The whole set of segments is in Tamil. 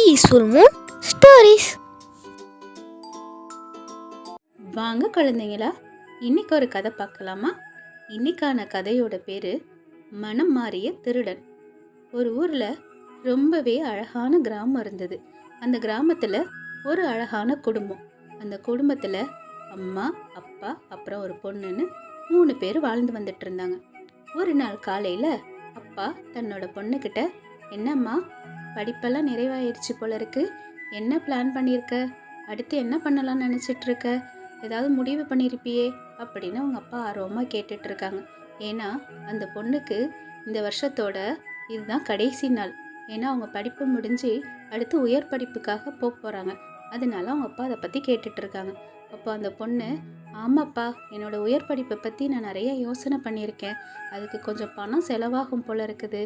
Peaceful Moon stories. வாங்க குழந்தைங்களா, இன்னைக்கு ஒரு கதை பார்க்கலாமா? இன்னைக்கான கதையோட பேரு மனம் மாறிய திருடன். ஒரு ஊர்ல ரொம்பவே அழகான கிராமம் இருந்தது. அந்த கிராமத்துல ஒரு அழகான குடும்பம். அந்த குடும்பத்துல அம்மா, அப்பா, அப்புறம் ஒரு பொண்ணுன்னு 3 பேர் வாழ்ந்து வந்துட்டு இருந்தாங்க. ஒரு நாள் காலையில அப்பா தன்னோட பொண்ணுக்கிட்ட, என்னம்மா, படிப்பெல்லாம் நிறைவாயிருச்சு போல இருக்கு, என்ன பிளான் பண்ணியிருக்க, அடுத்து என்ன பண்ணலாம்னு நினச்சிட்டு இருக்க, ஏதாவது முடிவு பண்ணியிருப்பியே அப்படின்னு அவங்க அப்பா ஆர்வமாக கேட்டுட்டு இருக்காங்க. ஏன்னா அந்த பொண்ணுக்கு இந்த வருஷத்தோட இதுதான் கடைசி நாள். ஏன்னா அவங்க படிப்பு முடிஞ்சு அடுத்து உயர் படிப்புக்காக போக போகிறாங்க. அதனால அவங்க அப்பா அதை பற்றி கேட்டுட்டு இருக்காங்க. அப்போ அந்த பொண்ணு, ஆமாப்பா, என்னோட உயர் படிப்பை பற்றி நான் நிறைய யோசனை பண்ணியிருக்கேன். அதுக்கு கொஞ்சம் பணம் செலவாகும் போல இருக்குது.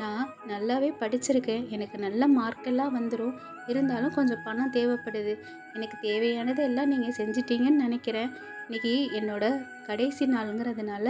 நான் நல்லாவே படிச்சிருக்கேன், எனக்கு நல்ல மார்க்கெல்லாம் வந்துடும். இருந்தாலும் கொஞ்சம் பணம் தேவைப்படுது. எனக்கு தேவையானது எல்லாம் நீங்கள் செஞ்சிட்டீங்கன்னு நினைக்கிறேன். இன்றைக்கி என்னோட கடைசி நாளுங்கிறதுனால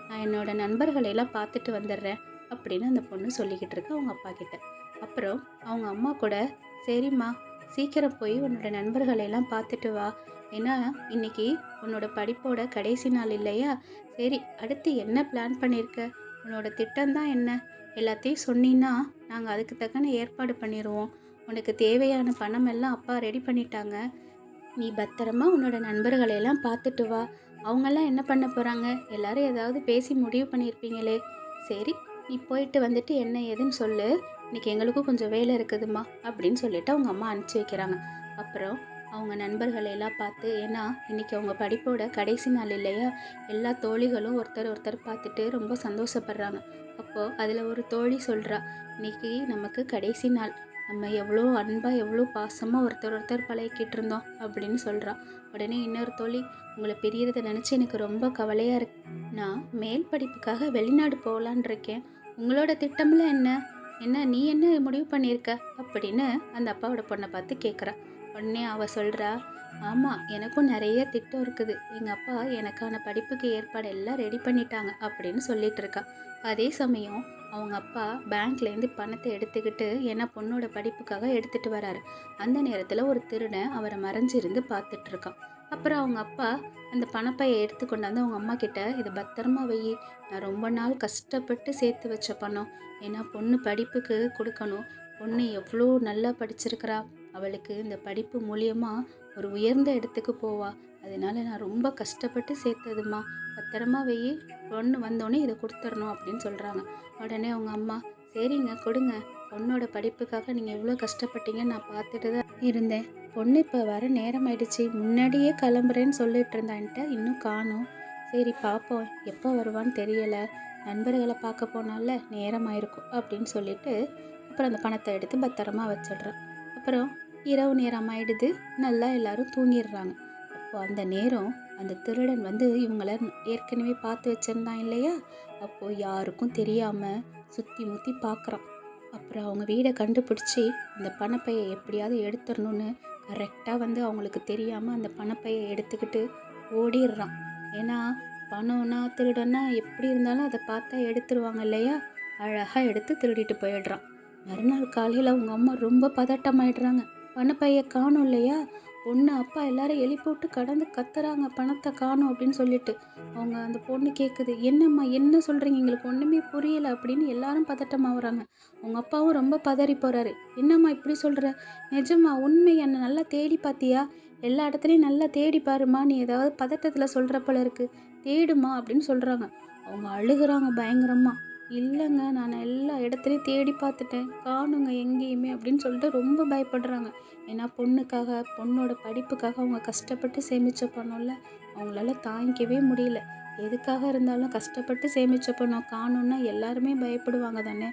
நான் என்னோட நண்பர்களையெல்லாம் பார்த்துட்டு வந்துடுறேன் அப்படின்னு அந்த பொண்ணு சொல்லிக்கிட்டு இருக்கு அவங்க அப்பா கிட்ட. அப்புறம் அவங்க அம்மா கூட, சரிம்மா, சீக்கிரம் போய் உன்னோட நண்பர்களையெல்லாம் பார்த்துட்டு வா. ஏன்னா இன்னைக்கு உன்னோட படிப்போட கடைசி நாள் இல்லையா? சரி, அடுத்து என்ன பிளான் பண்ணியிருக்க, உன்னோட திட்டம்தான் என்ன, எல்லாத்தையும் சொன்னீன்னா நாங்கள் அதுக்கு தக்கன ஏற்பாடு பண்ணிடுவோம். உனக்கு தேவையான பணம் எல்லாம் அப்பா ரெடி பண்ணிட்டாங்க. நீ பத்திரமா உன்னோட நண்பர்களையெல்லாம் பார்த்துட்டு வா. அவங்கெல்லாம் என்ன பண்ண போகிறாங்க, எல்லாரும் ஏதாவது பேசி முடிவு பண்ணியிருப்பீங்களே. சரி, நீ போயிட்டு வந்துட்டு என்ன ஏதுன்னு சொல்லு, இன்னைக்கு எங்களுக்கும் கொஞ்சம் வேலை இருக்குதுமா அப்படின்னு சொல்லிட்டு அவங்க அம்மா அனுப்பிச்சி வைக்கிறாங்க. அப்புறம் அவங்க நண்பர்களையெல்லாம் பார்த்து, ஏன்னா இன்றைக்கி அவங்க படிப்போட கடைசி நாள் இல்லையா, எல்லா தோழிகளும் ஒருத்தர் ஒருத்தர் பார்த்துட்டு ரொம்ப சந்தோஷப்படுறாங்க. அப்போது அதில் ஒரு தோழி சொல்கிறா, இன்றைக்கி நமக்கு கடைசி நாள், நம்ம எவ்வளோ அன்பாக எவ்வளோ பாசமாக ஒருத்தர் ஒருத்தர் பழகிக்கிட்டு இருந்தோம் அப்படின்னு சொல்கிறா. உடனே இன்னொரு தோழி, உங்களை பிரியறதை நினச்சி எனக்கு ரொம்ப கவலையாக இருக்கு. நான் மேல் படிப்புக்காக வெளிநாடு போகலான் இருக்கேன். உங்களோட திட்டம்லாம் என்ன, நீ என்ன முடிவு பண்ணியிருக்க அப்படின்னு அந்த அப்பாவோட பொண்ணை பார்த்து கேட்குறா. உடனே அவள் சொல்கிறா, ஆமாம், எனக்கும் நிறைய திட்டம் இருக்குது. எங்கள் அப்பா எனக்கான படிப்புக்கு ஏற்பாடு எல்லாம் ரெடி பண்ணிட்டாங்க அப்படின்னு சொல்லிட்டு இருக்கா. அதே சமயம் அவங்க அப்பா பேங்க்லேருந்து பணத்தை எடுத்துக்கிட்டு ஏன்னா பொண்ணோட படிப்புக்காக எடுத்துகிட்டு வராரு. அந்த நேரத்தில் ஒரு திருடன் அவரை மறைஞ்சிருந்து பார்த்துட்டு இருக்கான். அப்புறம் அவங்க அப்பா அந்த பணப்பையை எடுத்து கொண்டாந்து அவங்க அம்மா கிட்ட, இதை பத்திரமா வை, நான் ரொம்ப நாள் கஷ்டப்பட்டு சேர்த்து வச்ச பணம், ஏன்னா பொண்ணு படிப்புக்கு கொடுக்கணும். பொண்ணு எவ்வளோ நல்லா படிச்சிருக்கிறா, அவளுக்கு இந்த படிப்பு மூலியமாக ஒரு உயர்ந்த இடத்துக்கு போவா, அதனால நான் ரொம்ப கஷ்டப்பட்டு சேர்த்ததுமா, பத்திரமா வை, பொண்ணு வந்தோடனே இதை கொடுத்துடணும் அப்படின்னு சொல்கிறாங்க. உடனே அவங்க அம்மா, சரிங்க கொடுங்க, பொண்ணோட படிப்புக்காக நீங்கள் எவ்வளோ கஷ்டப்பட்டீங்கன்னு நான் பார்த்துட்டு தான் இருந்தேன். பொண்ணு இப்போ வர நேரம் ஆயிடுச்சு, முன்னாடியே கிளம்புறேன்னு சொல்லிட்டு இருந்தான்ட்டு இன்னும் காணோம். சரி பார்ப்போம், எப்போ வருவான்னு தெரியலை, நண்பர்களை பார்க்க போனால நேரம் ஆயிருக்கும் அப்படின்னு சொல்லிட்டு அப்புறம் அந்த பணத்தை எடுத்து பத்திரமா வச்சிடுறேன். அப்புறம் இரவு நேரம் ஆயிடுது, நல்லா எல்லாரும் தூங்கிடுறாங்க. அப்போ அந்த நேரம் அந்த திருடன் வந்து இவங்கள ஏற்கனவே பார்த்து வச்சிருந்தான் இல்லையா, அப்போது யாருக்கும் தெரியாமல் சுற்றி முற்றி பார்க்குறான். அப்புறம் அவங்க வீடை கண்டுபிடிச்சி அந்த பணப்பையை எப்படியாவது எடுத்துடணும்னு கரெக்டாக வந்து அவங்களுக்கு தெரியாமல் அந்த பணப்பையை எடுத்துக்கிட்டு ஓடிடுறான். ஏன்னா பணம்னா திருடன்னா எப்படி இருந்தாலும் அதை பார்த்தா எடுத்துருவாங்க இல்லையா, அழகாக எடுத்து திருடிட்டு போயிடுறான். மறுநாள் காலையில் அவங்க அம்மா ரொம்ப பதட்டமாயிடுறாங்க. பணப்பையை காணும் இல்லையா, பொண்ணு அப்பா எல்லாரும் எழுப்பி விட்டு கடந்து கத்துறாங்க, பணத்தை காணும் அப்படின்னு சொல்லிட்டு. அவங்க அந்த பொண்ணு கேட்குது, என்னம்மா என்ன சொல்கிறீங்க, எங்களுக்கு ஒன்றுமே புரியலை அப்படின்னு எல்லாரும் பதட்டமாகறாங்க. அவங்க அப்பாவும் ரொம்ப பதறி போகிறாரு. என்னம்மா இப்படி சொல்கிற, நிஜமா உண்மை என்னை நல்லா தேடி பார்த்தியா, எல்லா இடத்துலையும் நல்லா தேடி பாருமா, நீ ஏதாவது பதட்டத்தில் சொல்கிற போல இருக்கு, தேடுமா அப்படின்னு சொல்கிறாங்க. அவங்க அழுகுறாங்க பயங்கரமாக. இல்லைங்க, நான் எல்லா இடத்துலையும் தேடி பார்த்துட்டேன், காணுங்க எங்கேயுமே அப்படின்னு சொல்லிட்டு ரொம்ப பயப்படுறாங்க. ஏன்னா பொண்ணுக்காக, பொண்ணோட படிப்புக்காக அவங்க கஷ்டப்பட்டு சேமித்த பணம்ல அவங்களால தாங்கிக்கவே முடியல. எதுக்காக இருந்தாலும் கஷ்டப்பட்டு சேமித்த பணம் காணும்னா எல்லாருமே பயப்படுவாங்க தானே.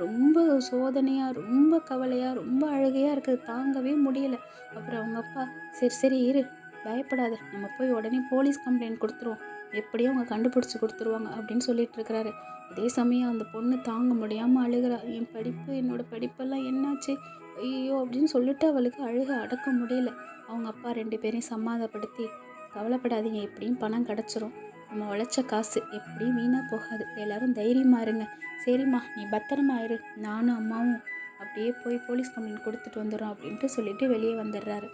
ரொம்ப சோதனையாக, ரொம்ப கவலையாக, ரொம்ப அழுகையாக இருக்குது, தாங்கவே முடியல. அப்புறம் அவங்க அப்பா, சரி சரி இரு, பயப்படாத, நம்ம போய் உடனே போலீஸ் கம்ப்ளைண்ட் கொடுத்துருவோம், எப்படியும் அவங்க கண்டுபிடிச்சி கொடுத்துருவாங்க அப்படின்னு சொல்லிட்டு இருக்கிறாரு. அதே சமயம் அந்த பொண்ணு தாங்க முடியாமல் அழுகிறா. என் படிப்பு, என்னோடய படிப்பெல்லாம் என்னாச்சு, ஐயோ அப்படின்னு சொல்லிட்டு அவளுக்கு அழுக அடக்க முடியல. அவங்க அப்பா 2 பேரையும் சமாதானப்படுத்தி, கவலைப்படாதீங்க, எப்படியும் பணம் கிடச்சிரும், நம்ம உழைச்ச காசு எப்படியும் வீணாக போகாது, எல்லாரும் தைரியமாக இருங்க, சரிம்மா நீ பத்திரமா இரு, நானும் அம்மாவும் அப்படியே போய் போலீஸ் கம்ப்ளைண்ட் கொடுத்துட்டு வந்துடும் அப்படின்ட்டு சொல்லிட்டு வெளியே வந்துடுறாரு.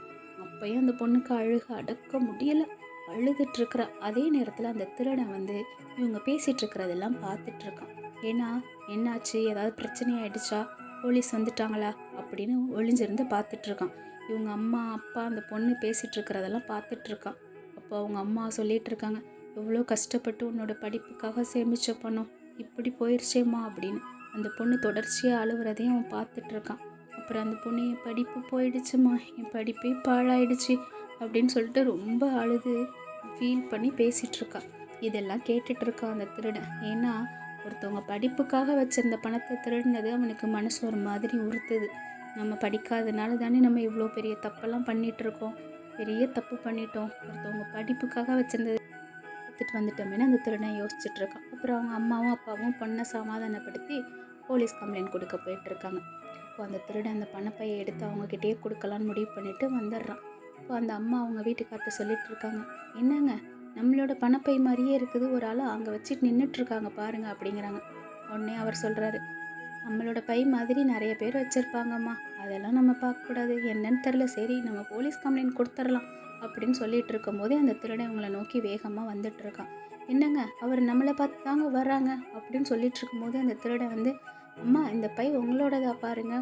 அப்பயும் அந்த பொண்ணுக்கு அழுக அடக்க முடியலை, அழுதுட்ருக்குறா. அதே நேரத்தில் அந்த திருடன் வந்து இவங்க பேசிகிட்டு இருக்கிறதெல்லாம் பார்த்துட்ருக்கான். ஏன்னா என்னாச்சு, ஏதாவது பிரச்சனை ஆயிடுச்சா, போலீஸ் வந்துட்டாங்களா அப்படின்னு ஒளிஞ்சிருந்து பார்த்துட்ருக்கான். இவங்க அம்மா அப்பா அந்த பொண்ணு பேசிகிட்டு இருக்கிறதெல்லாம் பார்த்துட்ருக்கான். அப்போ அவங்க அம்மா சொல்லிகிட்டு இருக்காங்க, எவ்வளோ கஷ்டப்பட்டு உன்னோட படிப்புக்காக சேமித்த பணம் இப்படி போயிடுச்சேம்மா அப்படின்னு. அந்த பொண்ணு தொடர்ச்சியாக அழுவுறதையும் அவன் பார்த்துட்ருக்கான். அப்புறம் அந்த பொண்ணு, என் படிப்பு போயிடுச்சுமா, என் படிப்பே பாழாயிடுச்சு அப்படின்னு சொல்லிட்டு ரொம்ப அழுது ஃபீல் பண்ணி பேசிகிட்ருக்கா. இதெல்லாம் கேட்டுட்ருக்கான் அந்த திருடன். ஏன்னா ஒருத்தவங்க படிப்புக்காக வச்சுருந்த பணத்தை திருடினது அவனுக்கு மனசு ஒரு மாதிரி உறுத்துது. நம்ம படிக்காதனால தானே நம்ம இவ்வளோ பெரிய தப்பெல்லாம் பண்ணிகிட்ருக்கோம், பெரிய தப்பு பண்ணிட்டோம், ஒருத்தவங்க படிப்புக்காக வச்சுருந்தது எடுத்துகிட்டு வந்துட்டோமேனு அந்த திருடன் யோசிச்சுட்ருக்கான். அப்புறம் அவங்க அம்மாவும் அப்பாவும் பொண்ணை சமாதானப்படுத்தி போலீஸ் கம்ப்ளைண்ட் கொடுக்க போயிட்டுருக்காங்க. இப்போ அந்த திருடன் அந்த பணப்பையை எடுத்து அவங்கக்கிட்டே கொடுக்கலான்னு முடிவு பண்ணிவிட்டு வந்துடுறான். இப்போ அந்த அம்மா அவங்க வீட்டுக்கார்ட்ட சொல்லிட்டு இருக்காங்க, என்னங்க நம்மளோட பணப்பை மாதிரியே இருக்குது, ஒரு ஆள் அங்கே வச்சுட்டு நின்றுட்டுருக்காங்க பாருங்க அப்படிங்கிறாங்க. உடனே அவர் சொல்கிறாரு, நம்மளோட பை மாதிரி நிறைய பேர் வச்சுருப்பாங்கம்மா, அதெல்லாம் நம்ம பார்க்கக்கூடாது, என்னன்னு தெரில, சரி நம்ம போலீஸ் கம்ப்ளைண்ட் கொடுத்துடலாம் அப்படின்னு சொல்லிட்டு இருக்கும் போதே அந்த திருடன் இவங்களை நோக்கி வேகமாக வந்துட்டு இருக்கான். என்னங்க அவர் நம்மளை பார்த்து தாங்க வர்றாங்க அப்படின்னு சொல்லிட்டு இருக்கும்போது அந்த திருடன் வந்து, அம்மா இந்த பை உங்களோடதா பாருங்க,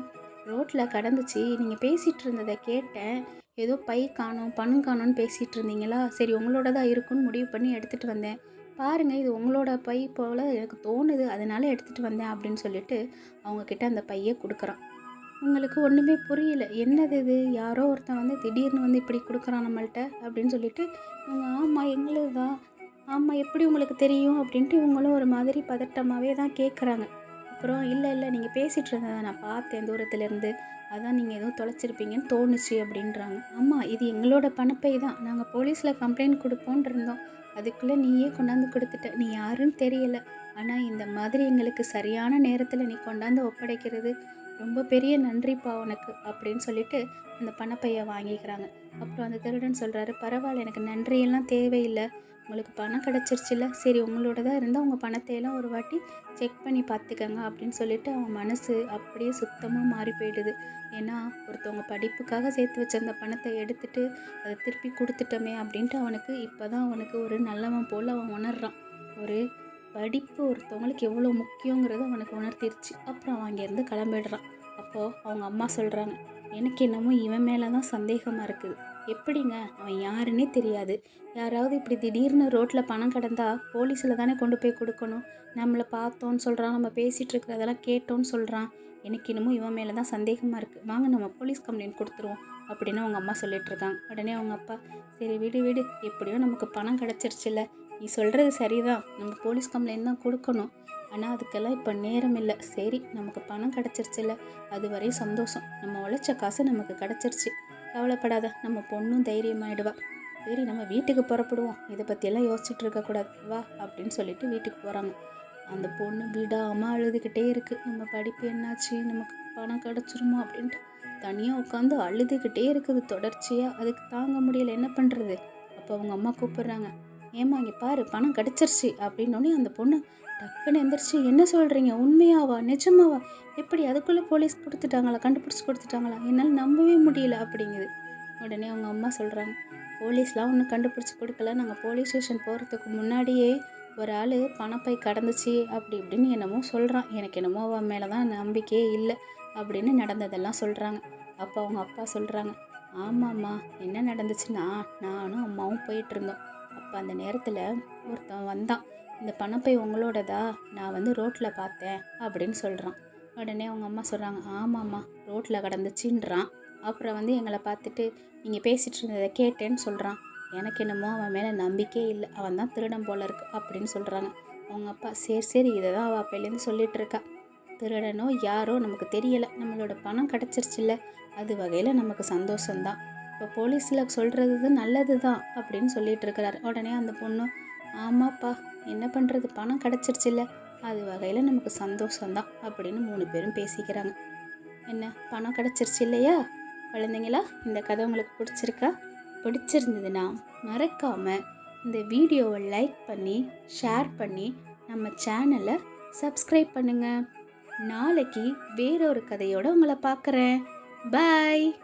ரோட்டில் கடந்துச்சு, நீங்கள் பேசிகிட்டு இருந்ததை கேட்டேன், ஏதோ பை காணோம் பணம் காணோன்னு பேசிகிட்டு இருந்தீங்களா, சரி உங்களோட தான் இருக்குன்னு முடிவு பண்ணி எடுத்துகிட்டு வந்தேன், பாருங்கள் இது உங்களோட பை போல் எனக்கு தோணுது, அதனால எடுத்துகிட்டு வந்தேன் அப்படின்னு சொல்லிட்டு அவங்கக்கிட்ட அந்த பையை கொடுக்குறான். உங்களுக்கு ஒன்றுமே புரியல, என்னது இது, யாரோ ஒருத்தன் வந்து திடீர்னு வந்து இப்படி கொடுக்குறான் நம்மள்கிட்ட அப்படின்னு சொல்லிட்டு இவங்க, ஆமாம் எங்களுக்கு தான், ஆமாம் எப்படி உங்களுக்கு தெரியும் அப்படின்ட்டு இவங்களும் ஒரு மாதிரி பதட்டமாகவே தான் கேட்குறாங்க. அப்புறம் இல்லை நீங்கள் பேசிகிட்டு இருந்ததை நான் பார்த்தேன் தூரத்துலேருந்து, அதான் நீங்கள் எதுவும் தொலைச்சிருப்பீங்கன்னு தோணுச்சு அப்படின்றாங்க. ஆமாம் இது எங்களோட பணப்பை தான், நாங்கள் போலீஸில் கம்ப்ளைண்ட் கொடுப்போன்னு இருந்தோம், அதுக்குள்ளே நீயே கொண்டாந்து கொடுத்துட்ட, நீ யாருன்னு தெரியலை, ஆனால் இந்த மாதிரி எங்களுக்கு சரியான நேரத்தில் நீ கொண்டாந்து ஒப்படைக்கிறது ரொம்ப பெரிய நன்றிப்பா உனக்கு அப்படின்னு சொல்லிட்டு அந்த பணப்பையை வாங்கிக்கிறாங்க. அப்புறம் அந்த திருடன் சொல்கிறாரு, பரவாயில்ல எனக்கு நன்றியெல்லாம் தேவையில்லை, உங்களுக்கு பணம் கிடச்சிருச்சுல்ல, சரி உங்களோட தான் இருந்தால் உங்கள் பணத்தையெல்லாம் ஒரு வாட்டி செக் பண்ணி பார்த்துக்கங்க அப்படின்னு சொல்லிட்டு அவன் மனசு அப்படியே சுத்தமாக மாறி போயிடுது. ஏன்னா ஒருத்தவங்க படிப்புக்காக சேர்த்து வச்ச அந்த பணத்தை எடுத்துட்டு அதை திருப்பி கொடுத்துட்டோமே அப்படின்ட்டு அவனுக்கு இப்போ தான் அவனுக்கு ஒரு நல்லவன் போல் அவன் உணர்றான். ஒரு படிப்பு ஒருத்தவங்களுக்கு எவ்வளோ முக்கியங்கிறது அவனுக்கு உணர்த்திருச்சு. அப்புறம் அவன் அங்கேருந்து கிளம்பிடுறான். அப்போது அவங்க அம்மா சொல்கிறாங்க, எனக்கு என்னமோ இவன் மேலே தான் சந்தேகமாக இருக்குது, எப்படிங்க அவன் யாருன்னே தெரியாது, யாராவது இப்படி திடீர்னு ரோட்டில் பணம் கிடந்தா போலீஸில் தானே கொண்டு போய் கொடுக்கணும், நம்மளை பார்த்தோன்னு சொல்கிறான், நம்ம பேசிகிட்டு இருக்கிறதெல்லாம் கேட்டோன்னு சொல்கிறான், எனக்கு இன்னமும் இவன் மேலே தான் சந்தேகமாக இருக்குது, வாங்க நம்ம போலீஸ் கம்ப்ளைண்ட் கொடுத்துருவோம் அப்படின்னு அவங்க அம்மா சொல்லிட்டு இருக்காங்க. உடனே அவங்க அப்பா, சரி விடு எப்படியோ நமக்கு பணம் கிடச்சிருச்சுல்ல, நீ சொல்கிறது சரிதான், நம்ம போலீஸ் கம்ப்ளைண்ட் தான் கொடுக்கணும், ஆனால் அதுக்கெல்லாம் இப்போ நேரம் இல்லை, சரி நமக்கு பணம் கிடச்சிருச்சுல்ல, அது வரையும் சந்தோஷம், நம்ம உழைச்ச காசு நமக்கு கிடச்சிருச்சு, கவலைப்படாத, நம்ம பொண்ணும் தைரியமாயிடுவா, சரி நம்ம வீட்டுக்கு புறப்படுவோம், இதை பற்றியெல்லாம் யோசிச்சுட்டு இருக்கக்கூடாது, வா அப்படின்னு சொல்லிட்டு வீட்டுக்கு போகிறாங்க. அந்த பொண்ணு விடாமல் அழுதுகிட்டே இருக்குது, நம்ம படிப்பு என்னாச்சு, நமக்கு பணம் கிடச்சிருமோ அப்படின்ட்டு தனியாக உட்காந்து அழுதுகிட்டே இருக்குது தொடர்ச்சியாக. அதுக்கு தாங்க முடியல, என்ன பண்ணுறது. அப்போ அவங்க அம்மா கூப்பிட்றாங்க, ஏம்மா இங்கே பாரு பணம் கிடச்சிருச்சு அப்படின்னோடனே அந்த பொண்ணு டக்குன்னு எந்திரிச்சு, என்ன சொல்கிறீங்க, உண்மையாவா, நிஜமாவா, எப்படி அதுக்குள்ளே போலீஸ் கொடுத்துட்டாங்களா, கண்டுபிடிச்சி கொடுத்துட்டாங்களா, என்னால் நம்பவே முடியல அப்படிங்குது. உடனே அவங்க அம்மா சொல்கிறாங்க, போலீஸ்லாம் ஒன்றும் கண்டுபிடிச்சி கொடுக்கல, நாங்கள் போலீஸ் ஸ்டேஷன் போகிறதுக்கு முன்னாடியே ஒரு ஆள் பணப்பை கடந்துச்சு அப்படி இப்படின்னு என்னமோ சொல்கிறான், எனக்கு என்னமோ அவன் மேலே தான் நம்பிக்கையே இல்லை அப்படின்னு நடந்ததெல்லாம் சொல்கிறாங்க. அப்போ அவங்க அப்பா சொல்கிறாங்க, ஆமாம்மா என்ன நடந்துச்சுன்னா, நானும் அம்மாவும் போயிட்டுருந்தோம், அப்போ அந்த நேரத்தில் ஒருத்தன் வந்தான், இந்த பணப்பை உங்களோடதா, நான் வந்து ரோட்டில் பார்த்தேன் அப்படின்னு சொல்கிறான். உடனே அவங்க அம்மா சொல்கிறாங்க, ஆமாம்மா ரோட்டில் கடந்துச்சின்றான், அப்புறம் வந்து எங்களை பார்த்துட்டு நீங்கள் பேசிகிட்டு இருந்ததை கேட்டேன்னு சொல்கிறான், எனக்கு என்னமோ அவன் மேலே நம்பிக்கையே இல்லை, அவன் தான் திருடன் போல இருக்கு அப்படின்னு சொல்கிறாங்க. அவங்க அப்பா, சரி இதை தான் அவள் அப்பையிலேருந்து சொல்லிகிட்டு இருக்கா, திருடனோ யாரோ நமக்கு தெரியலை, நம்மளோட பணம் கிடச்சிருச்சுல்ல, அது வகையில் நமக்கு சந்தோஷம்தான், இப்போ போலீஸில் சொல்கிறது நல்லது தான் அப்படின்னு சொல்லிகிட்டு இருக்கிறார். உடனே அந்த பொண்ணு, ஆமாப்பா என்ன பண்ணுறது, பணம் கிடச்சிருச்சுல்ல, அது வகையில் நமக்கு சந்தோஷம்தான் அப்படின்னு 3 பேரும் பேசிக்கிறாங்க. என்ன பணம் கிடச்சிருச்சு இல்லையா குழந்தைங்களா, இந்த கதை உங்களுக்கு பிடிச்சிருக்கா? பிடிச்சிருந்ததுன்னா மறக்காமல் இந்த வீடியோவை லைக் பண்ணி ஷேர் பண்ணி நம்ம சேனலை சப்ஸ்கிரைப் பண்ணுங்கள். நாளைக்கு வேறொரு கதையோட உங்களை பார்க்குறேன். பாய்.